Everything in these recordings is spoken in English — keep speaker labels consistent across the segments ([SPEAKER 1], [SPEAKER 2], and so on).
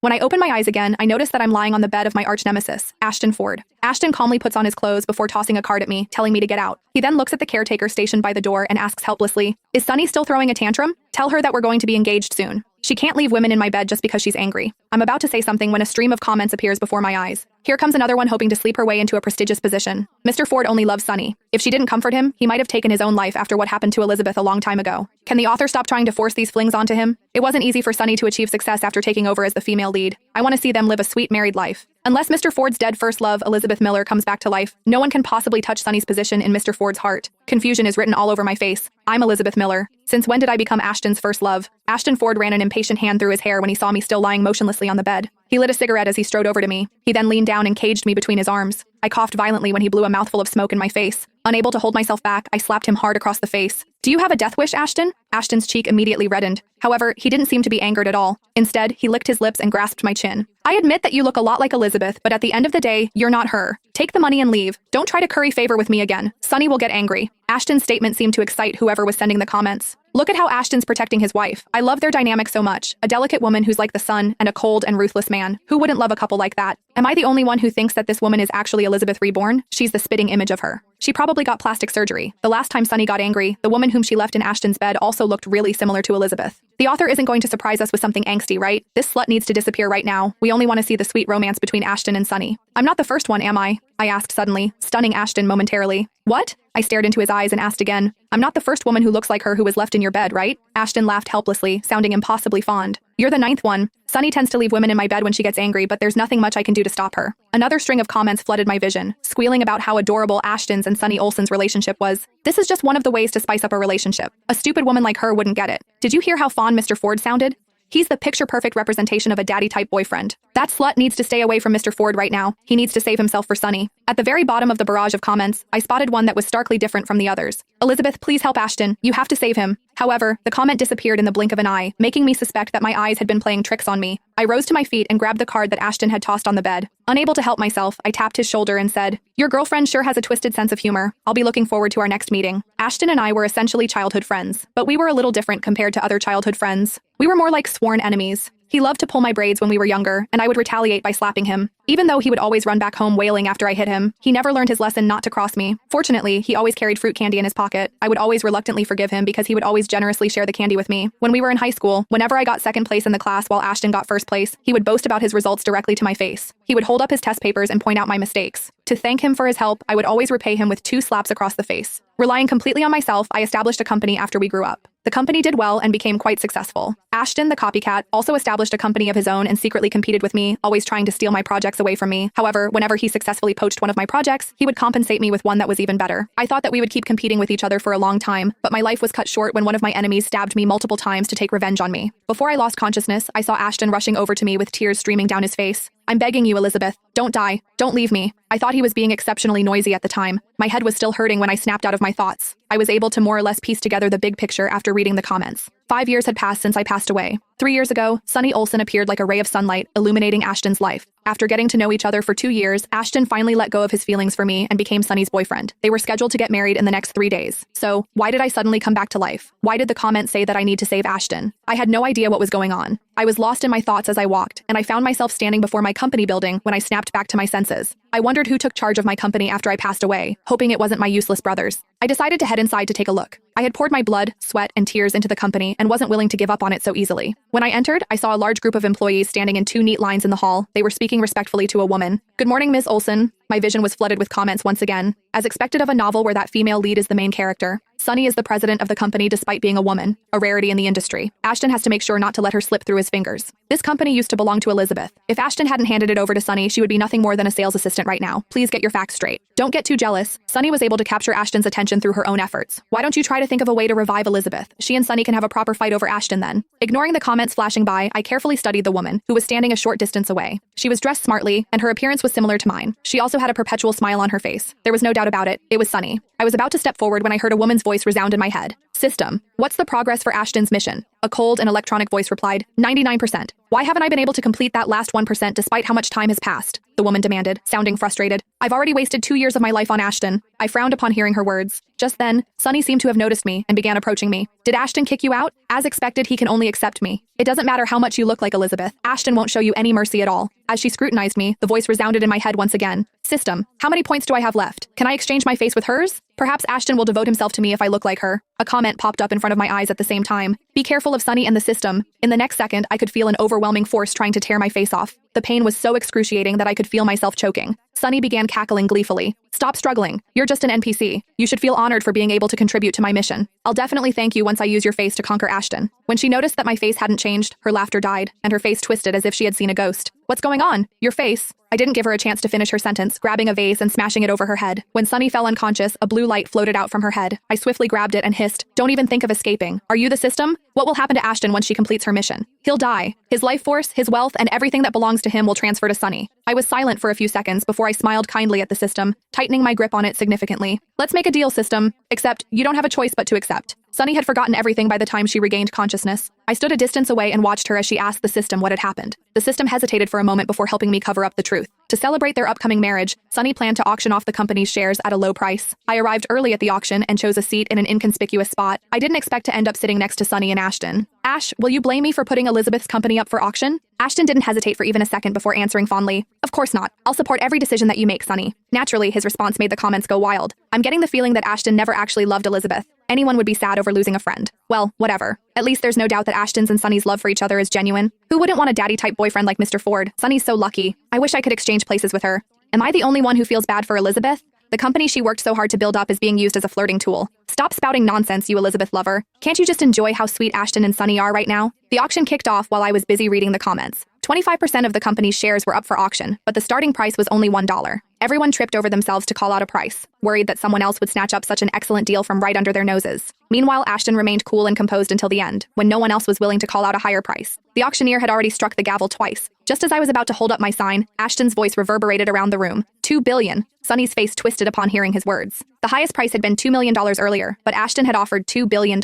[SPEAKER 1] When I open my eyes again, I notice that I'm lying on the bed of my arch nemesis, Ashton Ford. Ashton calmly puts on his clothes before tossing a card at me, telling me to get out. He then looks at the caretaker stationed by the door and asks helplessly, "Is Sunny still throwing a tantrum? Tell her that we're going to be engaged soon. She can't leave women in my bed just because she's angry." I'm about to say something when a stream of comments appears before my eyes. Here comes another one hoping to sleep her way into a prestigious position. Mr. Ford only loves Sunny. If she didn't comfort him, he might have taken his own life after what happened to Elizabeth a long time ago. Can the author stop trying to force these flings onto him? It wasn't easy for Sunny to achieve success after taking over as the female lead. I want to see them live a sweet married life. Unless Mr. Ford's dead first love, Elizabeth Miller, comes back to life, no one can possibly touch Sunny's position in Mr. Ford's heart. Confusion is written all over my face. I'm Elizabeth Miller. Since when did I become Ashton's first love? Ashton Ford ran an impatient hand through his hair when he saw me still lying motionlessly on the bed. He lit a cigarette as he strode over to me. He then leaned down and caged me between his arms. I coughed violently when he blew a mouthful of smoke in my face. Unable to hold myself back, I slapped him hard across the face. "Do you have a death wish, Ashton?" Ashton's cheek immediately reddened. However, he didn't seem to be angered at all. Instead, he licked his lips and grasped my chin. "I admit that you look a lot like Elizabeth, but at the end of the day, you're not her. Take the money and leave. Don't try to curry favor with me again. Sunny will get angry." Ashton's statement seemed to excite whoever was sending the comments. Look at how Ashton's protecting his wife. I love their dynamic so much. A delicate woman who's like the sun, and a cold and ruthless man. Who wouldn't love a couple like that? Am I the only one who thinks that this woman is actually Elizabeth reborn? She's the spitting image of her. She probably got plastic surgery. The last time Sunny got angry, the woman whom she left in Ashton's bed also looked really similar to Elizabeth. The author isn't going to surprise us with something angsty, right? This slut needs to disappear right now. We only want to see the sweet romance between Ashton and Sunny. "I'm not the first one, am I?" I asked suddenly, stunning Ashton momentarily. "What?" I stared into his eyes and asked again. "I'm not the first woman who looks like her who was left in your bed, right?" Ashton laughed helplessly, sounding impossibly fond. "You're the 9th one. Sunny tends to leave women in my bed when she gets angry, but there's nothing much I can do to stop her." Another string of comments flooded my vision, squealing about how adorable Ashton's and Sunny Olsen's relationship was. This is just one of the ways to spice up a relationship. A stupid woman like her wouldn't get it. Did you hear how fond Mr. Ford sounded? He's the picture-perfect representation of a daddy-type boyfriend. That slut needs to stay away from Mr. Ford right now. He needs to save himself for Sunny. At the very bottom of the barrage of comments, I spotted one that was starkly different from the others. "Elizabeth, please help Ashton. You have to save him." However, the comment disappeared in the blink of an eye, making me suspect that my eyes had been playing tricks on me. I rose to my feet and grabbed the card that Ashton had tossed on the bed. Unable to help myself, I tapped his shoulder and said, "Your girlfriend sure has a twisted sense of humor. I'll be looking forward to our next meeting." Ashton and I were essentially childhood friends, but we were a little different compared to other childhood friends. We were more like sworn enemies. He loved to pull my braids when we were younger, and I would retaliate by slapping him. Even though he would always run back home wailing after I hit him, he never learned his lesson not to cross me. Fortunately, he always carried fruit candy in his pocket. I would always reluctantly forgive him because he would always generously share the candy with me. When we were in high school, whenever I got second place in the class while Ashton got first place, he would boast about his results directly to my face. He would hold up his test papers and point out my mistakes. To thank him for his help, I would always repay him with 2 slaps across the face. Relying completely on myself, I established a company after we grew up. The company did well and became quite successful. Ashton, the copycat, also established a company of his own and secretly competed with me, always trying to steal my projects away from me. However, whenever he successfully poached one of my projects, he would compensate me with one that was even better. I thought that we would keep competing with each other for a long time, but my life was cut short when one of my enemies stabbed me multiple times to take revenge on me. Before I lost consciousness, I saw Ashton rushing over to me with tears streaming down his face. "I'm begging you, Elizabeth. Don't die. Don't leave me." I thought he was being exceptionally noisy at the time. My head was still hurting when I snapped out of my thoughts. I was able to more or less piece together the big picture after reading the comments. 5 years had passed since I passed away. 3 years ago, Sunny Olsen appeared like a ray of sunlight, illuminating Ashton's life. After getting to know each other for 2 years, Ashton finally let go of his feelings for me and became Sunny's boyfriend. They were scheduled to get married in the next 3 days. So, why did I suddenly come back to life? Why did the comments say that I need to save Ashton? I had no idea what was going on. I was lost in my thoughts as I walked, and I found myself standing before my company building when I snapped back to my senses. I wondered who took charge of my company after I passed away, hoping it wasn't my useless brothers. I decided to head inside to take a look. I had poured my blood, sweat, and tears into the company and wasn't willing to give up on it so easily. When I entered, I saw a large group of employees standing in 2 neat lines in the hall. They were speaking respectfully to a woman. "Good morning, Ms. Olsen." My vision was flooded with comments once again. As expected of a novel where that female lead is the main character, Sunny is the president of the company despite being a woman, a rarity in the industry. Ashton has to make sure not to let her slip through his fingers. This company used to belong to Elizabeth. If Ashton hadn't handed it over to Sunny, she would be nothing more than a sales assistant right now. Please get your facts straight. Don't get too jealous. Sunny was able to capture Ashton's attention through her own efforts. Why don't you try to think of a way to revive Elizabeth? She and Sunny can have a proper fight over Ashton then. Ignoring the comments flashing by, I carefully studied the woman, who was standing a short distance away. She was dressed smartly, and her appearance was similar to mine. She also had a perpetual smile on her face. There was no doubt about it. It was Sunny. I was about to step forward when I heard a woman's voice resound in my head. "System, what's the progress for Ashton's mission?" A cold and electronic voice replied, 99%. Why haven't I been able to complete that last 1% despite how much time has passed? The woman demanded, sounding frustrated. I've already wasted 2 years of my life on Ashton. I frowned upon hearing her words. Just then, Sunny seemed to have noticed me and began approaching me. Did Ashton kick you out? As expected, he can only accept me. It doesn't matter how much you look like Elizabeth. Ashton won't show you any mercy at all. As she scrutinized me, the voice resounded in my head once again. System, how many points do I have left? Can I exchange my face with hers? Perhaps Ashton will devote himself to me if I look like her. A comment popped up in front of my eyes at the same time. Be careful of Sunny and the system. In the next second, I could feel an overwhelming force trying to tear my face off. The pain was so excruciating that I could feel myself choking. Sunny began cackling gleefully. Stop struggling. You're just an NPC. You should feel honored for being able to contribute to my mission. I'll definitely thank you once I use your face to conquer Ashton. When she noticed that my face hadn't changed, her laughter died, and her face twisted as if she had seen a ghost. What's going on? Your face. I didn't give her a chance to finish her sentence, grabbing a vase and smashing it over her head. When Sunny fell unconscious, a blue light floated out from her head. I swiftly grabbed it and hissed, don't even think of escaping. Are you the system? What will happen to Ashton once she completes her mission? He'll die. His life force, his wealth, and everything that belongs to him will transfer to Sunny. I was silent for a few seconds before I smiled kindly at the system, tightening my grip on it significantly. Let's make a deal, system. Except, you don't have a choice but to accept. Sunny had forgotten everything by the time she regained consciousness. I stood a distance away and watched her as she asked the system what had happened. The system hesitated for a moment before helping me cover up the truth. To celebrate their upcoming marriage, Sunny planned to auction off the company's shares at a low price. I arrived early at the auction and chose a seat in an inconspicuous spot. I didn't expect to end up sitting next to Sunny and Ashton. Ash, will you blame me for putting Elizabeth's company up for auction? Ashton didn't hesitate for even a second before answering fondly. Of course not. I'll support every decision that you make, Sunny. Naturally, his response made the comments go wild. I'm getting the feeling that Ashton never actually loved Elizabeth. Anyone would be sad over losing a friend. Well, whatever. At least there's no doubt that Ashton's and Sunny's love for each other is genuine. Who wouldn't want a daddy-type boyfriend like Mr. Ford? Sunny's so lucky. I wish I could exchange places with her. Am I the only one who feels bad for Elizabeth? The company she worked so hard to build up is being used as a flirting tool. Stop spouting nonsense, you Elizabeth lover. Can't you just enjoy how sweet Ashton and Sunny are right now? The auction kicked off while I was busy reading the comments. 25% of the company's shares were up for auction, but the starting price was only $1. Everyone tripped over themselves to call out a price, worried that someone else would snatch up such an excellent deal from right under their noses. Meanwhile, Ashton remained cool and composed until the end, when no one else was willing to call out a higher price. The auctioneer had already struck the gavel twice. Just as I was about to hold up my sign, Ashton's voice reverberated around the room. $2 billion. Sunny's face twisted upon hearing his words. The highest price had been $2 million earlier, but Ashton had offered $2 billion.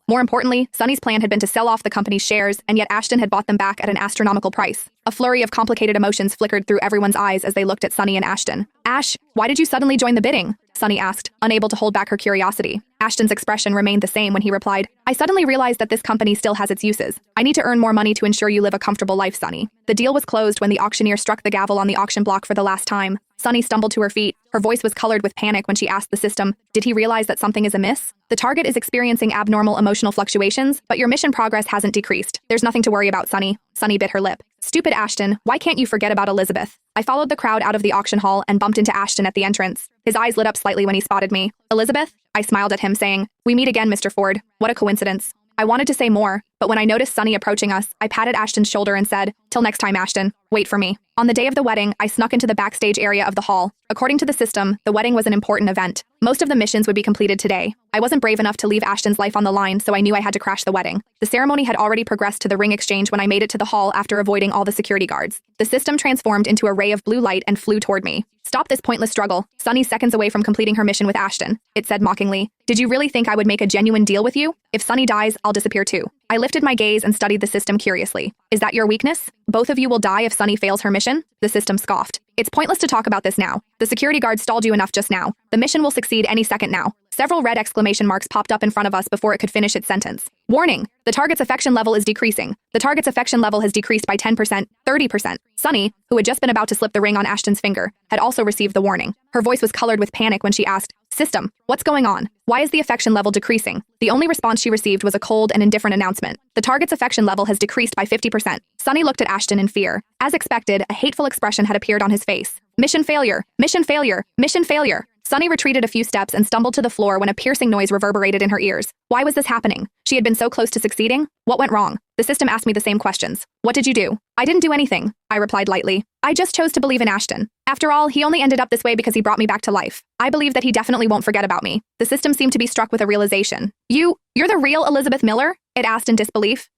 [SPEAKER 1] More importantly, Sunny's plan had been to sell off the company's shares, and yet Ashton had bought them back at an astronomical price. A flurry of complicated emotions flickered through everyone's eyes as they looked at Sunny and Ashton. Ash, why did you suddenly join the bidding? Sunny asked, unable to hold back her curiosity. Ashton's expression remained the same when he replied, I suddenly realized that this company still has its uses. I need to earn more money to ensure you live a comfortable life, Sunny. The deal was closed when the auctioneer struck the gavel on the auction block for the last time. Sunny stumbled to her feet. Her voice was colored with panic when she asked the system, did he realize that something is amiss? The target is experiencing abnormal emotional fluctuations, but your mission progress hasn't decreased. There's nothing to worry about, Sunny. Sunny bit her lip. Stupid Ashton, why can't you forget about Elizabeth? I followed the crowd out of the auction hall and bumped into Ashton at the entrance. His eyes lit up slightly when he spotted me. Elizabeth? I smiled at him, saying, we meet again, Mr. Ford. What a coincidence. I wanted to say more, but when I noticed Sunny approaching us, I patted Ashton's shoulder and said, till next time, Ashton. Wait for me. On the day of the wedding, I snuck into the backstage area of the hall. According to the system, the wedding was an important event. Most of the missions would be completed today. I wasn't brave enough to leave Ashton's life on the line, so I knew I had to crash the wedding. The ceremony had already progressed to the ring exchange when I made it to the hall after avoiding all the security guards. The system transformed into a ray of blue light and flew toward me. Stop this pointless struggle. Sunny's seconds away from completing her mission with Ashton. It said mockingly, did you really think I would make a genuine deal with you? If Sunny dies, I'll disappear too. I lifted my gaze and studied the system curiously. Is that your weakness? Both of you will die if Sunny fails her mission? The system scoffed. It's pointless to talk about this now. The security guard stalled you enough just now. The mission will succeed any second now. Several red exclamation marks popped up in front of us before it could finish its sentence. Warning! The target's affection level is decreasing. The target's affection level has decreased by 10%, 30%. Sunny, who had just been about to slip the ring on Ashton's finger, had also received the warning. Her voice was colored with panic when she asked, System, what's going on? Why is the affection level decreasing? The only response she received was a cold and indifferent announcement. The target's affection level has decreased by 50%. Sunny looked at Ashton in fear. As expected, a hateful expression had appeared on his face. Mission failure! Mission failure! Mission failure! Sunny retreated a few steps and stumbled to the floor when a piercing noise reverberated in her ears. Why was this happening? She had been so close to succeeding? What went wrong? The system asked me the same questions. What did you do? I didn't do anything, I replied lightly. I just chose to believe in Ashton. After all, he only ended up this way because he brought me back to life. I believe that he definitely won't forget about me. The system seemed to be struck with a realization. You're the real Elizabeth Miller? It asked in disbelief.